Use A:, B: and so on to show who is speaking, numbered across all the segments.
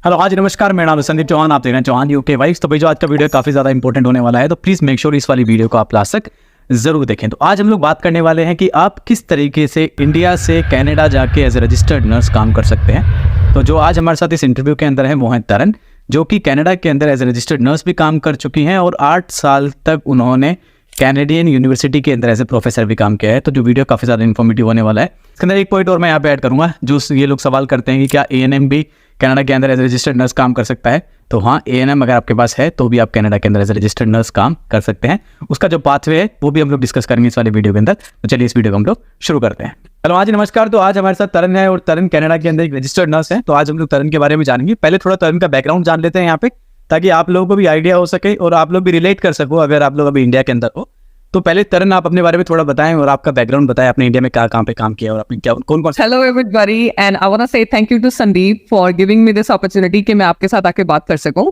A: Hello, आज नमस्कार। मेरा नाम है संदीप चौहान। आप देख रहे हैं चौहान यूके वाइब्स। तो भाई जो आज का वीडियो काफ़ी ज़्यादा इंपॉर्टेंट होने वाला है, तो प्लीज़ मेक श्योर इस वाली वीडियो को आप लास्ट तक ज़रूर देखें। तो आज हम लोग बात करने वाले हैं कि आप किस तरीके से इंडिया से कनाडा जाके एज ए रजिस्टर्ड नर्स काम कर सकते हैं। तो जो आज हमारे साथ इस इंटरव्यू के अंदर है वो हैं तरन, जो कि कनाडा के अंदर एज ए रजिस्टर्ड नर्स भी काम कर चुकी हैं और 8 साल तक उन्होंने कैनेडियन यूनिवर्सिटी के अंदर एज ए प्रोफेसर भी काम किया है। तो जो वीडियो काफ़ी ज़्यादा इन्फॉर्मेटिव होने वाला है। इसके अंदर एक पॉइंट और मैं यहाँ पे ऐड करूँगा, जो ये लोग सवाल करते हैं कि क्या ANM भी कनाडा के अंदर एज ए रजिस्टर्ड नर्स काम कर सकता है। तो हाँ, ANM अगर आपके पास है तो भी आप कनाडा के अंदर एज ए रजिस्टर्ड नर्स काम कर सकते हैं। उसका जो पाथवे है वो भी हम लोग डिस्कस करेंगे इस वाले वीडियो के अंदर। तो चलिए इस वीडियो को हम लोग शुरू करते हैं। हेलो, आज नमस्कार। तो आज हमारे साथ तरन है और तरन कनाडा के अंदर एक रजिस्टर्ड नर्स है। तो आज हम लोग तरन के बारे में जानेंगे। पहले थोड़ा तरन का बैकग्राउंड जान लेते हैं यहाँ पे, ताकि आप लोगों को भी आइडिया हो सके और आप लोग भी रिलेट कर सको अगर आप लोग अभी इंडिया के अंदर हो। तो पहले तरन आप अपने बारे में थोड़ा बताएं और आपका बैकग्राउंड बताएं, आपने इंडिया में कहाँ पे काम किया और आपने क्या कौन कौन।
B: Hello everybody and I want to say thank you to Sandeep for giving me this opportunity कि मैं आपके साथ आके बात कर सकूं।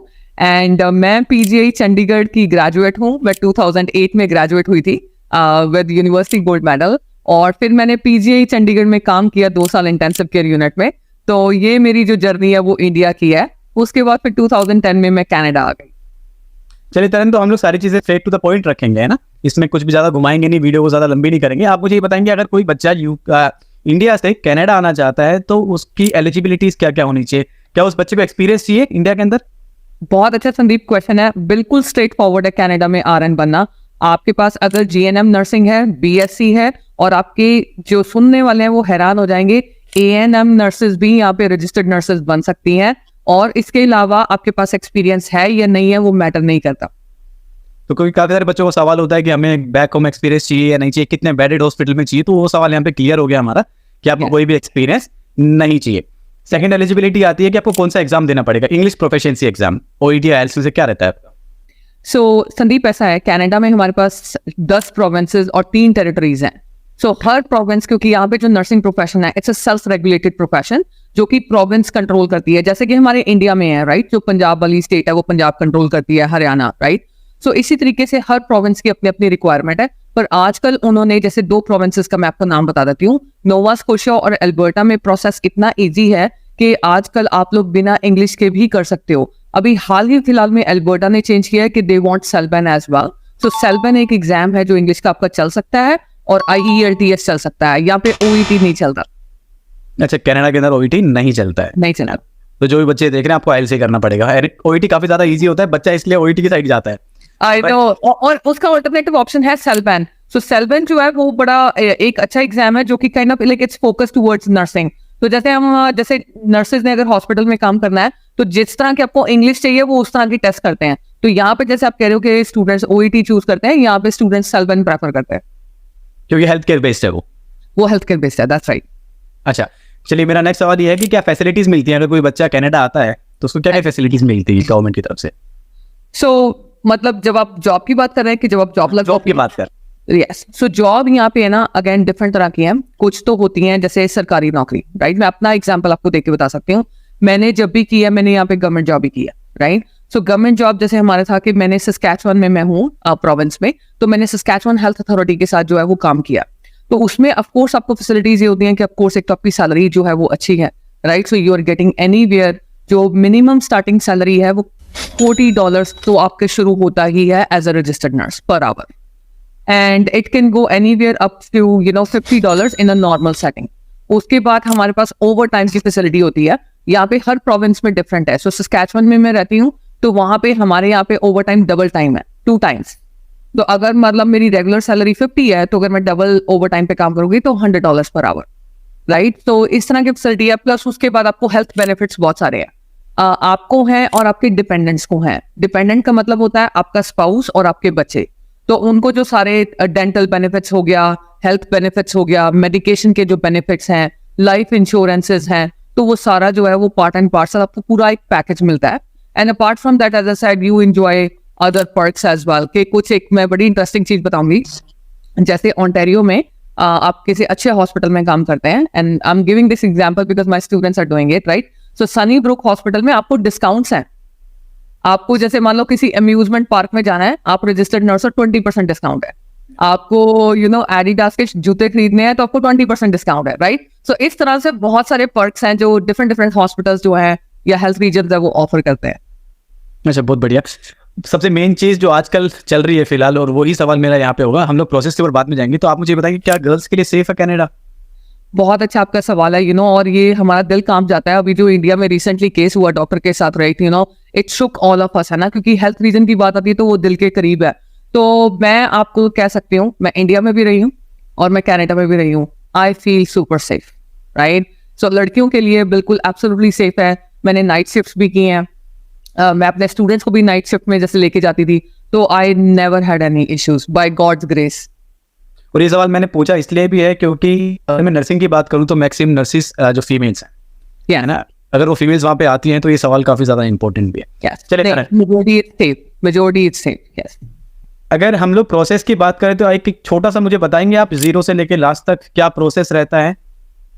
B: And मैं PGI चंडीगढ़ की ग्रेजुएट हूँ। मैं 2008 में ग्रेजुएट हुई थी with यूनिवर्सिटी गोल्ड मेडल, और फिर मैंने PGI चंडीगढ़ में काम किया 2 साल इंटेंसिव केयर यूनिट में। तो ये मेरी जो जर्नी है वो इंडिया की है। उसके बाद फिर 2010 में मैं कनाडा आ गई।
A: चलिए तरन, तो हम लोग सारी चीजें स्ट्रेट टू द पॉइंट रखेंगे, है ना। इसमें कुछ भी ज्यादा घुमाएंगे नहीं, वीडियो को ज्यादा लंबी नहीं करेंगे। आप मुझे ये बताएंगे, अगर कोई बच्चा इंडिया से कनाडा आना चाहता है तो उसकी एलिजिबिलिटीज क्या क्या होनी चाहिए? क्या उस बच्चे को एक्सपीरियंस चाहिए इंडिया के अंदर?
B: बहुत अच्छा संदीप क्वेश्चन है। बिल्कुल स्ट्रेट फॉरवर्ड है कनाडा में RN बनना। आपके पास अगर GNM नर्सिंग है, BSc है, और आपके जो सुनने वाले हैं वो हैरान हो जाएंगे, ANM नर्सेज भी यहाँ पे रजिस्टर्ड नर्सेज बन सकती हैं। और इसके अलावा आपके पास एक्सपीरियंस है या नहीं है वो मैटर नहीं करता।
A: तो कोई काफी सारे बच्चों को सवाल होता है कि हमें बैक होम एक्सपीरियंस चाहिए या नहीं चाहिए, कितने बेडेड हॉस्पिटल में चाहिए। तो वो सवाल यहाँ पे क्लियर हो गया हमारा कि आपको कोई भी एक्सपीरियंस नहीं चाहिए। सेकंड एलिजिबिलिटी आती है कि आपको कौन सा एग्जाम देना पड़ेगा। English proficiency exam, OET IELTS से क्या रहता है आपका?
B: सो संदीप, ऐसा है कनाडा में हमारे पास 10 प्रोविंसेस और 3 टेरिटरीज हैं। सो हर प्रोविंस, क्योंकि यहाँ पे जो नर्सिंग प्रोफेशन है it's a self regulated profession जो कि प्रोविंस कंट्रोल करती है। जैसे कि हमारे इंडिया में है, राइट, जो पंजाब वाली स्टेट है वो पंजाब कंट्रोल करती है, हरियाणा, राइट। सो इसी तरीके से हर प्रोविंस की अपनी अपनी रिक्वायरमेंट है। पर आजकल उन्होंने जैसे 2 प्रोविंसेस का मैं आपको नाम बता देती हूँ, नोवा स्कोशिया और एल्बर्टा में प्रोसेस इतना ईजी है कि आजकल आप लोग बिना इंग्लिश के भी कर सकते हो। अभी हाल ही फिलहाल में एल्बर्टा ने चेंज किया है कि दे वांट सेल्बन एज वेल। सो सेल्बन एक एग्जाम है जो इंग्लिश का आपका चल सकता है, और IELTS चल सकता है। यहाँ पे OET नहीं चलता।
A: अच्छा, कनाडा के अंदर OET नहीं चलता है?
B: नहीं चलता।
A: तो जो भी बच्चे देख रहे हैं आपको IELTS ही करना पड़ेगा। OET काफी ज्यादा इजी होता है, बच्चा इसलिए OET की साइड जाता है।
B: आई नो, और उसका अल्टरनेटिव ऑप्शन है सेल्बन। सो सेल्बन जो है वो बड़ा एक अच्छा एग्जाम है जो कि kind of like it's focused towards nursing. तो जैसे नर्सेज ने अगर हॉस्पिटल में काम करना है तो जिस तरह की आपको इंग्लिश चाहिए वो उस तरह की टेस्ट करते हैं। तो यहाँ पे जैसे आप कह रहे हो कि स्टूडेंट्स OET चूज करते हैं, यहाँ पे स्टूडेंट्स सेल्बन प्रेफर करते हैं
A: क्योंकि हेल्थ केयर बेस्ड है वो
B: हेल्थ केयर बेस्ड है। That's right.
A: अच्छा, चलिए मेरा नेक्स्ट सवाल ये है कि क्या फैसिलिटीज मिलती हैं अगर कोई बच्चा कनाडा आता है तो उसको क्या क्या फैसिलिटीज मिलती है गवर्नमेंट की तरफ से?
B: सो मतलब जब आप जॉब की बात कर रहे हैं कि जब आप जॉब
A: की बात कर,
B: यस। सो जॉब यहाँ पे है ना, अगेन डिफरेंट तरह की हैं। कुछ तो होती हैं जैसे सरकारी नौकरी, राइट। मैं अपना एग्जांपल आपको देके बता सकती हूँ। मैंने जब भी किया, मैंने यहाँ पे गवर्नमेंट जॉब ही किया, राइट। सो गवर्नमेंट जॉब जैसे हमारा था कि मैंने सस्कैचुअन में, मैं हूँ प्रोविंस में, तो मैंने सस्कैचुअन हेल्थ अथॉरिटी के साथ जो है वो काम किया। तो उसमें ऑफकोर्स आपको फैसिलिटीज ये होती हैं कि ऑफकोर्स एक तो आपकी सैलरी जो है वो अच्छी है, right. So you are getting anywhere, जो मिनिमम स्टार्टिंग सैलरी है वो $40 तो आपके शुरू होता ही है as a registered nurse per hour, and it can go anywhere up to $50 in a normal setting. उसके बाद हमारे पास ओवर टाइम की फैसिलिटी होती है। यहाँ पे हर प्रोविंस में डिफरेंट है। सो सस्कैचुअन में मैं रहती हूँ तो वहां पे हमारे यहाँ पे ओवर टाइम डबल टाइम है, 2 टाइम्स। तो अगर मतलब मेरी रेगुलर सैलरी 50 है तो अगर मैं डबल ओवर टाइम पे काम करूंगी तो $100 पर आवर, राइट। तो इस तरह की फैसिलिटी है। प्लस उसके बाद आपको हेल्थ बेनिफिट्स बहुत सारे हैं, आपको हैं और आपके डिपेंडेंट्स को हैं। डिपेंडेंट का मतलब होता है आपका स्पाउस और आपके बच्चे। तो उनको जो सारे डेंटल बेनिफिट्स हो गया, हेल्थ बेनिफिट्स हो गया, मेडिकेशन के जो बेनिफिट्स हैं, लाइफ इंश्योरेंसेज हैं, तो वो सारा जो है वो पार्ट एंड पार्सल आपको पूरा एक पैकेज मिलता है। And apart from that, as I said, you enjoy other perks as well. के कुछ एक मैं बड़ी इंटरेस्टिंग चीज बताऊंगी। जैसे ओंटारियो में आप किसी अच्छे हॉस्पिटल में काम करते हैं, and I am giving this example because my students are doing it, right. So Sunnybrook hospital में आपको डिस्काउंट्स हैं। आपको जैसे मान लो किसी अम्यूजमेंट पार्क में जाना है, आप रजिस्टर्ड नर्स और 20% डिस्काउंट है। आपको एडिडास के जूते खरीदने हैं तो आपको 20% डिस्काउंट है, राइट। सो इस तरह से बहुत सारे पर्क्स हैं जो डिफरेंट हॉस्पिटल्स जो हैं या हेल्थ रीजन है वो ऑफर करते हैं।
A: अच्छा, बहुत बढ़िया। सबसे मेन चीज जो आजकल चल रही है फिलहाल, और वही सवाल मेरा यहाँ पे होगा, हम लोग प्रोसेस के ऊपर बाद में जाएंगे, तो आप मुझे बताएंगे क्या गर्ल्स के लिए सेफ है कनाडा?
B: बहुत अच्छा आपका सवाल है, और ये हमारा दिल कांप जाता है। अभी जो इंडिया में रिसेंटली केस हुआ डॉक्टर के साथ, right, it Shuk all of us, है ना, क्योंकि हेल्थ रीजन की बात आती है तो वो दिल के करीब है। तो मैं आपको कह सकती हूँ, मैं इंडिया में भी रही हूँ और मैं कनाडा में भी रही हूँ, I feel super safe, right. So लड़कियों के लिए बिल्कुल एब्सोल्युटली सेफ है। मैंने नाइट शिफ्ट्स भी की हैं, मैं अपने स्टूडेंट्स को भी नाइट शिफ्ट में जैसे लेके जाती थी, तो I never had any issues by God's grace.
A: और ये सवाल मैंने पूछा इसलिए भी है क्योंकि अगर मैं नर्सिंग की बात करूँ तो मैक्सिमम नर्सिस जो फीमेल्स हैं, है ना, अगर वो फीमेल्स वहाँ पे आती हैं तो ये सवाल काफी ज्यादा इंपॉर्टेंट भी है। चलिए,
B: मेजॉरिटी इज सेफ, यस।
A: अगर हम लोग प्रोसेस की बात करें तो एक छोटा सा मुझे बताएंगे आप, जीरो से लेके लास्ट तक क्या प्रोसेस रहता है?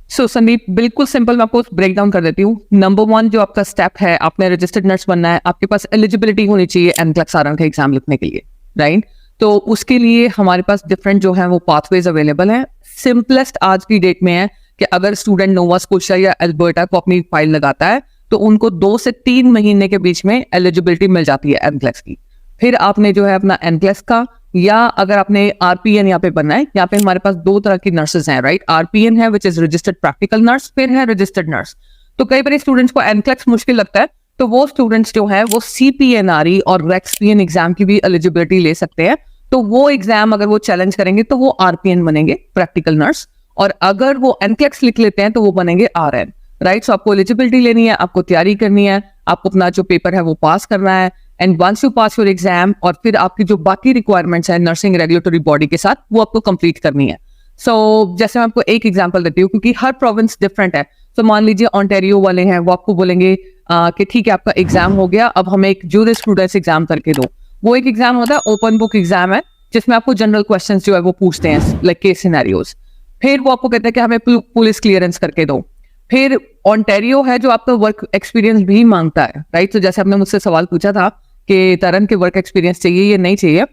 B: सो संदीप, बिल्कुल सिंपल, मैं आपको ब्रेक डाउन कर देती हूँ। नंबर 1 जो आपका स्टेप है, आपने रजिस्टर्ड नर्स बनना है, आपके पास एलिजिबिलिटी होनी चाहिए NCLEX RN का एग्जाम लिखने के लिए, राइट। तो उसके लिए हमारे पास डिफरेंट जो है वो पाथवेज अवेलेबल हैं। सिंपलेस्ट आज की डेट में है कि अगर स्टूडेंट नोवा स्कोशिया या अल्बर्टा को अपनी फाइल लगाता है तो उनको 2 से 3 महीने के बीच में एलिजिबिलिटी मिल जाती है NCLEX की। फिर आपने जो है अपना NCLEX का, या अगर आपने RPN यहाँ पे बनना है, यहाँ पे हमारे पास 2 तरह की नर्सेज हैं, राइट। RPN है which is registered practical nurse, फिर है रजिस्टर्ड नर्स। तो कई बार स्टूडेंट्स को NCLEX मुश्किल लगता है, तो वो स्टूडेंट्स जो है वो CPNRE और REXPN एग्जाम की भी एलिजिबिलिटी ले सकते हैं। तो वो एग्जाम अगर वो चैलेंज करेंगे तो वो RPN बनेंगे, प्रैक्टिकल नर्स, और अगर वो NCLEX लिख लेते हैं तो वो बनेंगे RN, राइट। सो आपको एलिजिबिलिटी लेनी है, आपको तैयारी करनी है, आपको अपना जो पेपर है वो पास करना है, and once you pass your exam, और फिर आपकी जो बाकी रिक्वायरमेंट्स है नर्सिंग रेगुलेटरी बॉडी के साथ, वो आपको कंप्लीट करनी है। सो जैसे मैं आपको एक एग्जांपल देती हूँ, क्योंकि हर प्रोविंस डिफरेंट है। तो मान लीजिए ऑन्टेरियो वाले हैं, वो आपको बोलेंगे कि ठीक है आपका एग्जाम हो गया, अब हमें एक जूरिस्प्रूडेंस एग्जाम करके दो। वो एक एग्जाम होता है, ओपन बुक एग्जाम है, जिसमें आपको जनरल क्वेश्चंस जो है वो पूछते हैं, लाइक केस सिनेरियोज। फिर वो आपको कहते हैं कि हमें पुलिस क्लियरेंस करके दो। फिर ऑन्टेरियो है जो आपका वर्क एक्सपीरियंस भी मांगता है, राइट। तो जैसे आपने मुझसे सवाल पूछा था कि तरन के वर्क एक्सपीरियंस चाहिए या नहीं चाहिए,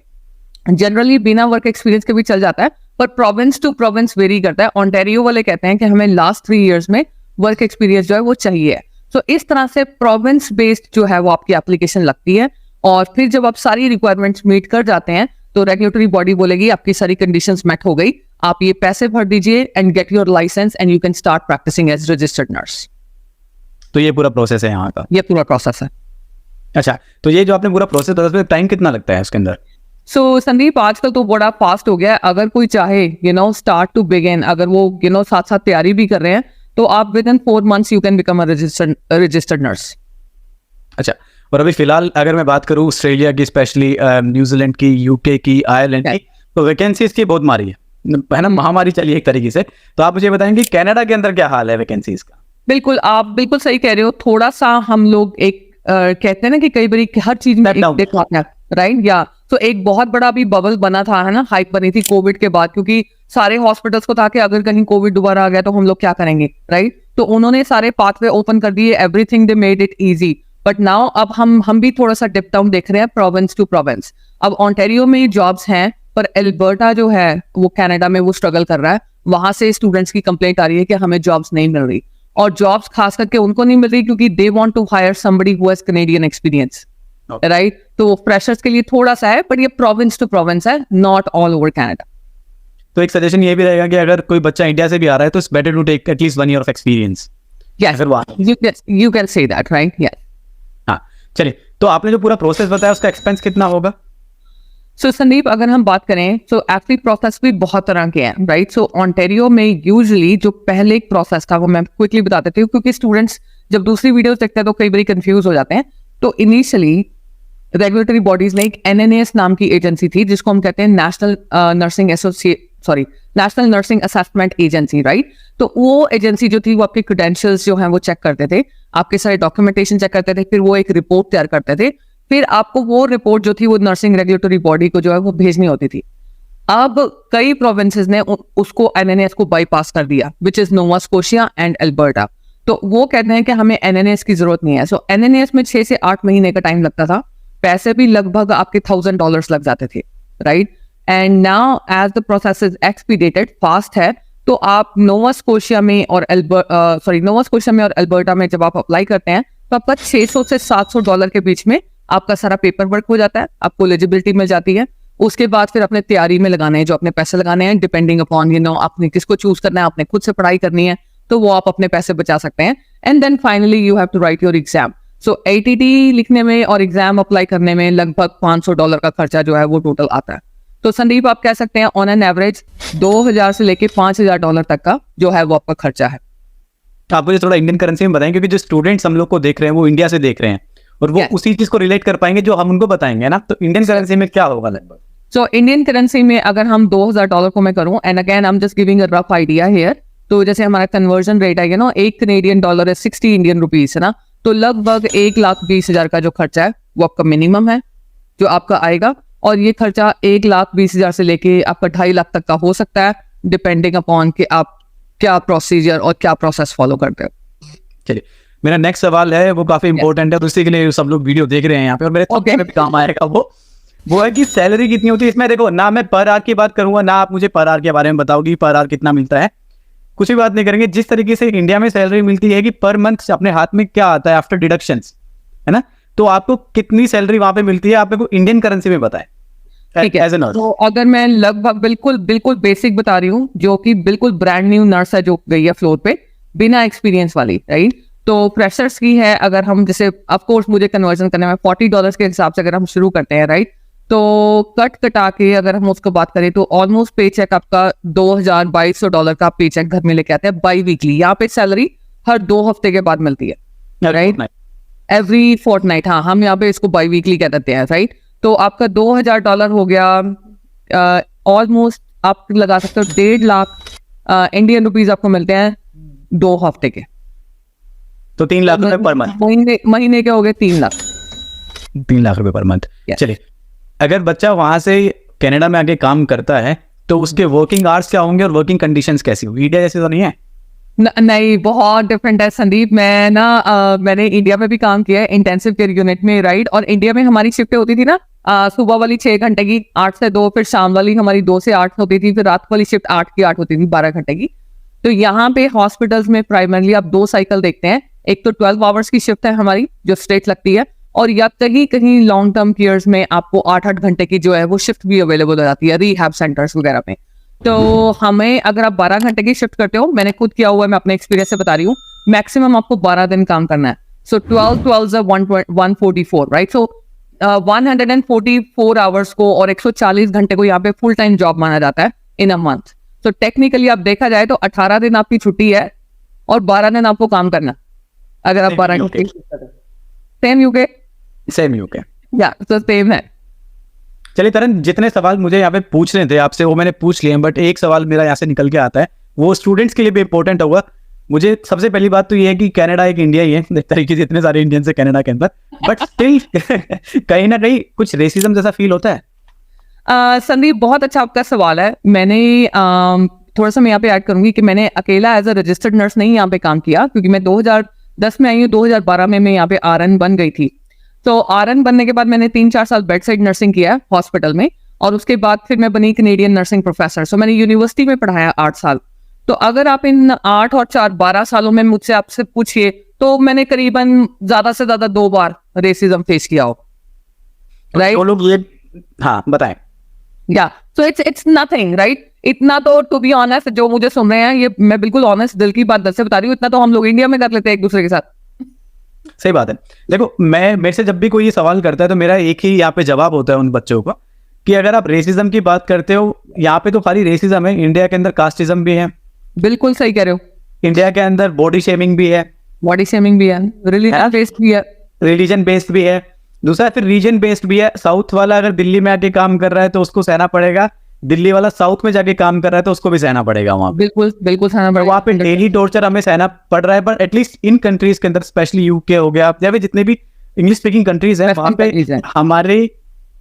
B: जनरली बिना वर्क एक्सपीरियंस के भी चल जाता है, पर प्रोविंस टू प्रोविंस वेरी करता है। ऑन्टेरियो वाले कहते हैं कि हमें लास्ट 3 इयर्स में वर्क एक्सपीरियंस जो है वो चाहिए। तो इस तरह से प्रोविंस बेस्ड जो है वो आपकी एप्लीकेशन लगती है, और फिर जब आप सारी रिक्वायरमेंट्स मीट कर जाते हैं तो रेगुलेटरी बॉडी बोलेगी आपकी सारी कंडीशंस मेट हो गई, आप ये पैसे भर दीजिए and get your licence and you can start practising as registered nurse.
A: तो ये पूरा प्रोसेस है यहाँ का?
B: ये पूरा प्रोसेस है।
A: अच्छा, तो ये जो आपने पूरा प्रोसेस बताया, उसमें टाइम कितना लगता है उसके अंदर?
B: संदीप, आजकल तो बड़ा फास्ट हो गया है। अगर कोई चाहे स्टार्ट टू बिगिन, अगर वो साथ साथ तैयारी भी कर रहे हैं, तो आप with in 4 months you can become a registered nurse.
A: अच्छा, और अभी फिलहाल अगर मैं बात करूँ ऑस्ट्रेलिया की, स्पेशली न्यूजीलैंड की, UK की, आयरलैंड की, तो वैकेंसीज की बहुत मारी है ना, महामारी चली एक तरीके से। तो आप मुझे बताएंगे कनाडा के अंदर क्या हाल है वैकेंसीज का?
B: बिल्कुल, आप बिल्कुल सही कह रहे हो। थोड़ा सा हम लोग एक कहते हैं ना कि कई बार हर चीज में राइट, या तो एक बहुत बड़ा अभी बबल बना था, है ना, हाइप बनी थी कोविड के बाद, क्योंकि सारे हॉस्पिटल्स को था कि अगर कहीं कोविड दोबारा आ गया तो हम लोग क्या करेंगे, राइट। तो उन्होंने सारे पाथवे ओपन कर दिए, everything they made it easy. But now अब हम भी थोड़ा सा डिप डाउन देख रहे हैं प्रोविंस टू प्रोविंस। अब ऑन्टेरियो में जॉब्स हैं, पर एल्बर्टा जो है वो कनाडा में वो स्ट्रगल कर रहा है। वहां से स्टूडेंट्स की कंप्लेंट आ रही है कि हमें जॉब्स नहीं मिल रही, और जॉब्स खास करके उनको नहीं मिल रही क्योंकि they want to hire somebody who has Canadian experience, right. तो फ्रेशर्स के लिए थोड़ा सा है, बट ये प्रोविंस टू प्रोविंस है, नॉट ऑल ओवर कनाडा।
A: तो एक सजेशन ये भी रहेगा कि अगर कोई बच्चा इंडिया से भी आ रहा है तो it's better to take at least 1 year of experience.
B: Yes, you can say that, right. Yes,
A: हाँ, चलिए, तो आपने जो पूरा प्रोसेस बताया उसका एक्सपेंस कितना होगा?
B: संदीप, अगर हम बात करें तो एक्चुअली प्रोसेस भी बहुत तरह के हैं, राइट। सो ऑन्टेरियो में यूजुअली जो पहले एक प्रोसेस था वो मैं क्विकली बता देती हूँ, क्योंकि स्टूडेंट्स जब दूसरी वीडियोस देखते हैं तो कई बार कंफ्यूज हो जाते हैं। तो इनिशियली रेगुलेटरी बॉडीज में एक NNAS नाम की एजेंसी थी, जिसको हम कहते हैं national nursing assessment agency, right. तो वो एजेंसी जो थी वो आपके क्रेडेंशियल्स जो हैं वो चेक करते थे, आपके सारे डॉक्यूमेंटेशन चेक करते थे, फिर वो एक रिपोर्ट तैयार करते थे, फिर आपको वो रिपोर्ट जो थी वो नर्सिंग रेगुलेटरी बॉडी को जो है वो भेजनी होती थी। अब कई प्रोविंसेस ने उसको NNAS को बाईपास कर दिया, which is Nova Scotia and Alberta. तो वो कहते हैं कि हमें NNAS की जरूरत नहीं है। सो NNAS में 6 से 8 महीने का टाइम लगता था, पैसे भी लगभग आपके $1000 लग जाते थे, right. And now as the process is expedited, fast है, तो आप नोवा स्कोशिया में और एल्बर्टा में जब आप अप्लाई करते हैं तो आपका $600 से $700 के बीच में आपका सारा पेपर वर्क हो जाता है, आपको एलिजिबिलिटी मिल जाती है। उसके बाद फिर अपने तैयारी में लगाने हैं, जो अपने पैसे लगाने हैं, डिपेंडिंग अपॉन आपने किसको चूज करना है, आपने खुद से पढ़ाई करनी है, तो वो आप अपने पैसे बचा सकते हैं। And then finally you have to write your exam. So ATT लिखने में और एग्जाम अप्लाई करने में लगभग $500 का खर्चा जो है वो टोटल आता है। तो संदीप, आप कह सकते हैं ऑन एन एवरेज 2000 से लेके $5000 तक का जो है वो आपका खर्चा है।
A: आप मुझे थोड़ा इंडियन करेंसी में बताएं, क्योंकि जो स्टूडेंट्स हम लोग को देख रहे हैं वो इंडिया से देख रहे हैं और वो उसी चीज को रिलेट कर पाएंगे जो हम उनको बताएंगे ना। तो इंडियन करेंसी में क्या होगा लगभग?
B: सो इंडियन करेंसी में अगर हम $2000 को मैं करूं, and again I am just giving a rough idea here, तो जैसे हमारा कन्वर्जन रेट है ना, $1 कनेडियन है 60 इंडियन रुपीज है ना, तो लगभग 1,20,000 का जो खर्चा है वो आपका मिनिमम है जो आपका आएगा। और ये खर्चा 1,20,000 से लेके आपका 2.5 लाख तक का हो सकता है, डिपेंडिंग अपॉन कि आप क्या प्रोसीजर और क्या प्रोसेस फॉलो करते हो।
A: चलिए, मेरा नेक्स्ट सवाल है, वो काफी इंपॉर्टेंट है, तो इसी के लिए सब लोग वीडियो देख रहे हैं यहाँ पे और मेरे
B: Okay.
A: में भी काम आएगा। वो है कि सैलरी कितनी होती है इसमें। देखो ना, मैं पर आवर की बात करूंगा ना आप मुझे पर आवर के बारे में बताओगी पर आवर कितना मिलता है, कुछ भी बात नहीं करेंगे। जिस तरीके से इंडिया में सैलरी मिलती है कि पर मंथ अपने हाथ में क्या आता है आफ्टर डिडक्शंस, है ना, तो आपको कितनी सैलरी वहां पे मिलती है आप मेरे को इंडियन करेंसी में बताएं।
B: ठीक है, तो अगर मैं लगभग बिल्कुल बेसिक बता रही हूँ, जो कि बिल्कुल ब्रांड न्यू नर्स है जो गई है फ्लोर पे बिना एक्सपीरियंस वाली, राइट, तो फ्रेशर्स की है, अगर हम जैसे ऑफ कोर्स मुझे कन्वर्जन करने में $40 के हिसाब से अगर हम शुरू करते हैं, राइट, तो कट कटा के अगर हम उसको बात करें तो ऑलमोस्ट पे चेक आपका $2,200 का पे चेक घर में लेके आते हैं बाई वीकली। यहाँ पे सैलरी हर 2 हफ्ते के बाद मिलती है, राइट, एवरी फोर्टनाइट। हाँ, हम यहाँ पे इसको बाई वीकली कह देते हैं, राइट। तो आपका $2,000 हो गया, ऑलमोस्ट आप लगा सकते हो 1.5 लाख इंडियन रुपीज आपको मिलते हैं 2 हफ्ते के,
A: तो 3 लाख रुपए पर मंथ।
B: महीने के हो गए 3 लाख।
A: 3 लाख रुपए पर मंथ। चलिए, अगर बच्चा वहां से कनाडा में आके काम करता है तो उसके वर्किंग आवर्स क्या होंगे और वर्किंग कंडीशंस कैसी होगी? इंडिया जैसे तो नहीं है?
B: नहीं, बहुत डिफरेंट है संदीप। मैंने इंडिया में भी काम किया है इंटेंसिव केयर यूनिट में, राइट, और इंडिया में हमारी शिफ्टें होती थी ना, सुबह वाली 6 घंटे की 8 से 2, फिर शाम वाली हमारी 2 से 8 होती थी, फिर रात वाली शिफ्ट 8 की 8 होती थी, 12 घंटे की। तो यहाँ पे हॉस्पिटल्स में प्राइमरली आप 2 साइकिल देखते हैं, एक तो 12 आवर्स की शिफ्ट है हमारी जो स्ट्रेट लगती है, और या कहीं लॉन्ग टर्म केयर्स में आपको 8-8 घंटे की जो है वो शिफ्ट भी अवेलेबल हो जाती है रिहैब सेंटर्स वगैरह में। तो हमें अगर आप 12 घंटे की शिफ्ट करते हो, मैंने खुद किया हुआ है, मैं अपने एक्सपीरियंस से बता रही हूँ, मैक्सिमम आपको 12 दिन काम करना है। सो 12 144, राइट, सो 144 आवर्स को और 140 घंटे को यहाँ पे फुल टाइम जॉब माना जाता है इन अ मंथ। तो टेक्निकली आप देखा जाए तो 18 दिन आपकी छुट्टी है और 12 दिन आपको काम करना, अगर आप 12 घंटे। सेम यूके या तो सेम है।
A: चलिए तरन, जितने सवाल मुझे यहाँ पे पूछने थे आपसे वो मैंने पूछ लिए हैं, बट एक सवाल मेरा यहाँ से निकल के आता है, वो स्टूडेंट्स के लिए भी इंपॉर्टेंट होगा। मुझे सबसे पहली बात तो ये है कि कनाडा एक इंडिया ही है, एक तरीके से इतने सारे इंडियंस है कनाडा के अंदर, बट स्टिल कहीं ना कहीं कुछ रेसिज्म जैसा फील होता है।
B: संदीप, बहुत अच्छा आपका सवाल है। मैंने थोड़ा सा मैं यहाँ पे ऐड करूंगी कि मैंने अकेला एज अ रजिस्टर्ड नर्स नहीं यहाँ पे काम किया, क्योंकि मैं 2010 में आई हूँ, 2012 में मैं यहाँ पे RN बन गई थी। तो RN बनने के बाद मैंने 3-4 साल बेड साइड नर्सिंग किया हॉस्पिटल में, और उसके बाद फिर मैं बनी कैनेडियन नर्सिंग प्रोफेसर। सो मैंने यूनिवर्सिटी में पढ़ाया 8 साल। तो अगर आप इन 8 और 4 12 सालों में मुझसे आपसे पूछिए तो मैंने करीबन ज्यादा से ज्यादा 2 बार रेसिज्म फेस किया हो, राइट।
A: तो लोग ये हाँ बताएं।
B: या सो इट्स नथिंग, राइट। इतना तो टू बी ऑनेस्ट, जो मुझे सुन रहे हैं, ये मैं बिल्कुल ऑनेस्ट दिल की बात से बता रही हूँ, इतना तो हम लोग इंडिया में कर लेते हैं एक दूसरे के साथ।
A: सही बात है। देखो, मेरे से जब भी कोई ये सवाल करता है तो मेरा एक ही यहाँ पे जवाब होता है उन बच्चों को कि अगर आप रेसिज्म की बात करते हो, यहाँ पे तो खाली रेसिज्म है, इंडिया के अंदर कास्टिज्म भी है।
B: बिल्कुल सही कह रहे हो।
A: इंडिया के अंदर बॉडी शेमिंग भी है, रिलीजन बेस्ड भी है, रिलीजन बेस्ड भी है। दूसरा फिर रीजन बेस्ड भी है। साउथ वाला अगर दिल्ली में आके काम कर रहा है तो उसको सहना पड़ेगा, दिल्ली वाला साउथ में जाके काम कर रहा है तो उसको भी सहना पड़ेगा वहाँ।
B: बिल्कुल सहना पड़ेगा।
A: वहाँ पे डेली टॉर्चर हमें सहना पड़ रहा है, पर एटलीस्ट इन कंट्रीज के अंदर, स्पेशली यूके हो गया या फिर जितने भी इंग्लिश स्पीकिंग कंट्रीज हैं, वहाँ पे हमारे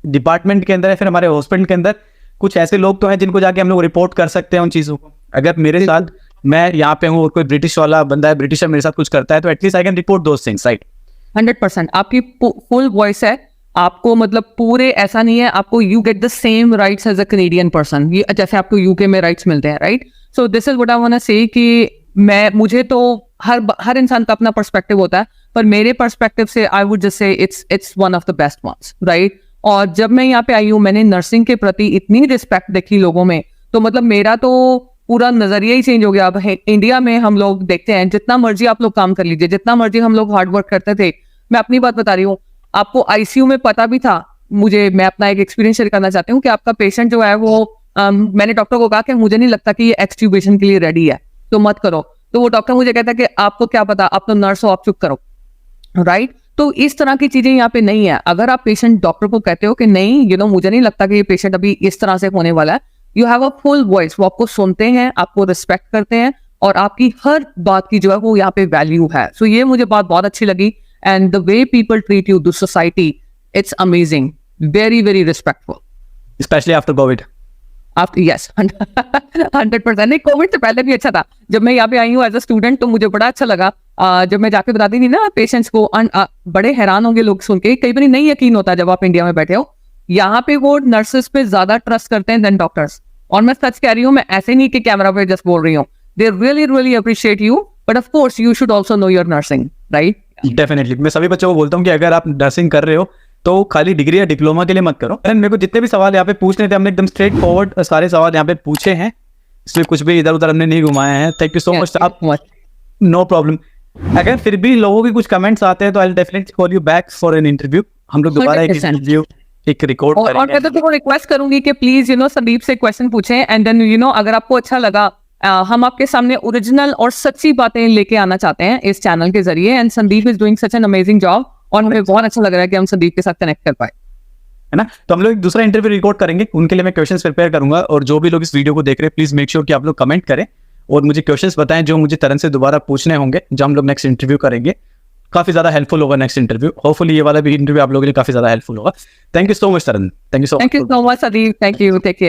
A: डिपार्टमेंट के अंदर या फिर हमारे हॉस्पिटल के अंदर कुछ ऐसे लोग तो हैं जिनको जाके हम लोग रिपोर्ट कर सकते हैं उन चीजों को। अगर मेरे साथ, मैं यहाँ पे हूँ और कोई ब्रिटिश वाला बंदा है, ब्रिटिशर मेरे साथ कुछ करता है, तो at least I can report those things, right.
B: 100% आपकी फुल वॉइस है, आपको मतलब पूरे ऐसा नहीं है, आपको you get the same rights as a Canadian person, जैसे आपको यूके में राइट्स मिलते हैं, right. So this is what I want to say कि मुझे तो हर इंसान का अपना पर्सपेक्टिव होता है, पर मेरे पर्सपेक्टिव से I would just say it's one of the best ones, right. और जब मैं यहाँ पे आई हूँ, मैंने नर्सिंग के प्रति इतनी रिस्पेक्ट देखी लोगों में, तो मतलब मेरा तो पूरा नजरिया ही चेंज हो गया। अब इंडिया में हम लोग देखते हैं जितना मर्जी आप लोग काम कर लीजिए, जितना मर्जी हम लोग हार्ड वर्क करते थे, मैं अपनी बात बता रही हूँ आपको, आईसीयू में पता भी था मुझे, मैं अपना एक एक्सपीरियंस शेयर करना चाहती हूँ कि आपका पेशेंट जो है वो मैंने डॉक्टर को कहा कि मुझे नहीं लगता कि ये एक्सट्यूबेशन के लिए रेडी है, तो मत करो। तो वो डॉक्टर मुझे कहता है कि आपको क्या पता, आप तो नर्स हो, आप चुप करो, राइट। तो इस तरह की चीजें यहाँ पे नहीं है। अगर आप पेशेंट डॉक्टर को कहते हो कि नहीं मुझे नहीं लगता कि ये पेशेंट अभी इस तरह से होने वाला है, you have a full voice, वो आपको सुनते हैं, आपको रिस्पेक्ट करते हैं और आपकी हर बात की जो है वो यहाँ पे वैल्यू है। सो ये मुझे बात बहुत अच्छी लगी। And the way people treat you, the society, it's amazing, very very respectful,
A: specially after Covid.
B: After yes 100%। नहीं, कोविड से पहले भी अच्छा था। जब मैं यहाँ पे आई हूँ एज अ स्टूडेंट तो मुझे बड़ा अच्छा लगा। जब मैं जाके बताती थी ना पेशेंट्स को, बड़े हैरान होंगे लोग सुन के, कई बार नहीं यकीन होता जब आप इंडिया में बैठे हो, यहाँ पे वो नर्सेस पे ज्यादा ट्रस्ट करते हैं देन डॉक्टर्स। और मैं सच कह रही हूँ, मैं ऐसे नहीं कि कैमरा पे जस्ट बोल रही हूँ, they really really appreciate you, but of course you should also know your nursing, right.
A: Definitely मैं सभी बच्चों को बोलता हूँ कि अगर आप नर्सिंग कर रहे हो तो खाली डिग्री या डिप्लोमा के लिए मत करो। एंड मेरे को जितने भी सवाल यहाँ पे पूछने थे, हमने एकदम स्ट्रेट फॉरवर्ड सारे सवाल यहाँ पे पूछे हैं, इसलिए कुछ भी इधर उधर हमने नहीं घुमाए हैं। Thank you so much. आप नो प्रॉब्लम। अगर फिर भी लोगों के कुछ कमेंट्स आते हैं तो I definitely call you back for an interview. हम लोग दोबारा एक
B: 100%।
A: इंटरव्यू एक रिकॉर्ड
B: और मैं तो तुमको रिक्वेस्ट करूंगी कि प्लीज संदीप से क्वेश्चन पूछें, एंड देन अगर आपको अच्छा लगा, हम आपके सामने ओरिजिनल और सच्ची बातें लेके आना चाहते हैं इस चैनल के जरिए। And Sandeep is doing such an amazing job, और हमें बहुत अच्छा लग रहा है कि हम संदीप के साथ कनेक्ट कर पाए,
A: है ना। तो हम लोग एक दूसरा इंटरव्यू रिकॉर्ड करेंगे, उनके लिए मैं क्वेश्चंस प्रिपेयर करूंगा। और जो भी लोग इस वीडियो को देख रहे हैं, प्लीज मेक श्योर कि आप लोग कमेंट करें और मुझे क्वेश्चंस बताएं जो मुझे तरन से दोबारा पूछने होंगे, जो हम लोग नेक्स्ट इंटरव्यू करेंगे। काफी ज्यादा हेल्पफुल होगा नेक्स्ट इंटरव्यू। होपफुली ये वाला भी इंटरव्यू आप लोगों के लिए काफी ज्यादा हेल्पफुल होगा। Thank you so much Taran. Thank you so
B: much Sandeep. Thank you, take care.